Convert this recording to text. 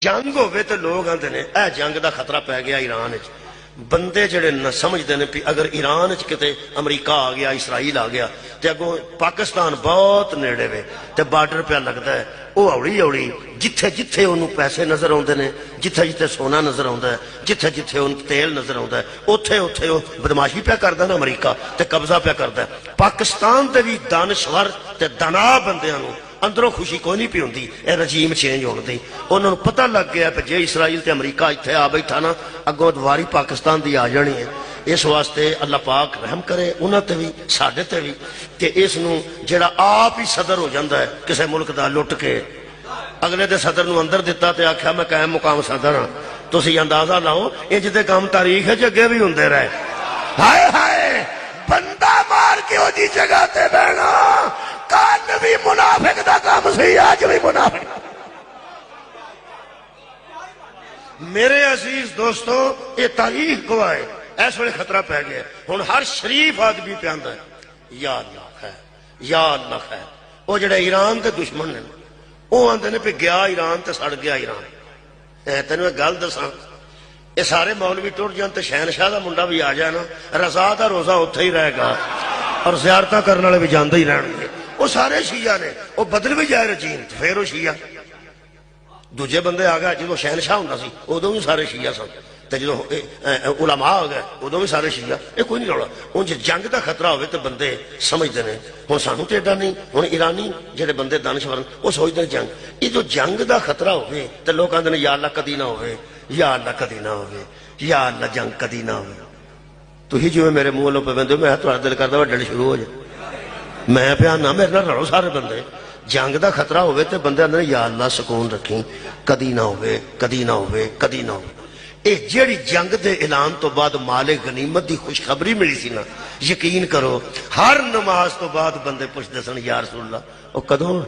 جنگ ہوئے تو لوگ آتے ہیں اے جنگ دا خطرہ پی گیا ایران وچ بندے جڑے نہ سمجھتے ہیں کہ اگر ایران وچ کتے امریکہ آ گیا اسرائیل آ گیا تے اگوں پاکستان بہت نیڑے وے تے بارڈر پہ لگتا ہے وہ اوڑی اوڑی جتھے جتھے انہوں پیسے نظر آتے ہیں جتھے جتھے سونا نظر آتا ہے جتھے جتھے ان تیل نظر آتا ہے اوتھے اوتھے وہ بدماشی پہ کرتا نا امریکہ تے قبضہ پہ کرتا ہے پاکستان دے بھی دانشور تے دنا بندیاں نوں اندروں خوشی کوئی نہیں پی ہوندی اے رجیم چینج ہونے دی انہوں نے پتہ لگ گیا کہ جے اسرائیل تے امریکہ اتھے آ بیٹھا نا اگوں دواری پاکستان دی آ جانی ہے اس واسطے اللہ پاک رحم کرے انہاں تے بھی ساڈے تے بھی کہ اس نو جڑا آپ ہی صدر ہو جاندا ہے کسے ملک دا لٹ کے اگلے دے صدر نو اندر دیتا تے آکھیا میں قائم مقام صدر ہاں تسی اندازہ لاؤ انج دے کام تاریخ ہے اگے بھی ہوندے رہے ہائے ہائے بندہ مار کے او دی جگہ تے بہنا کان بھی منافق دا کام سی آج بھی منافق میرے عزیز دوستو یہ تاریخ گواہ ہے ایس وقت خطرہ پہ گیا ہن ہر شریف آدمی پہ آندا ہے یا اللہ خیر یا اللہ خیر وہ جڑے ایران دے دشمن نے وہ آندے نے پہ گیا ایران تے سڑ گیا ایران تینوں ایک گل دساں یہ سارے مولوی ٹوٹ جان تے شہنشاہ دا منڈا بھی آ جائے نا رضا دا روزہ اتھے ہی رہے گا اور زیارتاں کرنے والے بھی جاندے ہی رہن گے وہ سارے شیعہ نے وہ بدل بھی جائے رجیم پھر وہ شیعہ دوجے بندے آ گئے جدو شہنشاہ ہوندا سی ادو بھی سارے شیعہ سن تے جدو علماء آ گئے ادو بھی سارے شیعہ یہ کوئی نہیں رولا ہن جے جنگ دا خطرہ ہوئے تے بندے سمجھتے ہیں ہن سانوں تے ایڈا نہیں ہن ایرانی جڑے بندے دانشور وہ سوچتے ہیں جنگ یہ جو جنگ دا خطرہ ہوئے تے لوگ کہندے نے یا اللہ کدی نہ ہوئے یا اللہ کدی نہ ہوئے یا اللہ جنگ کدی نہ ہوئے تسی جویں میرے منہ والوں پہ بندے میں تہاڈا دل کردا وا ڈل شروع ہو جائے میں پیانا میرے نال رلو سارے بندے جنگ دا خطرہ ہوئے تے بندے اندر یا اللہ سکون رکھیں کدی نہ ہوئے کدی نہ ہوئے کدی نہ ہوئے اے جیڑی جنگ دے اعلان تو بعد مال غنیمت دی خوشخبری ملی سی نا یقین کرو ہر نماز تو بعد بندے پوچھتے سن یا رسول اللہ او کدوں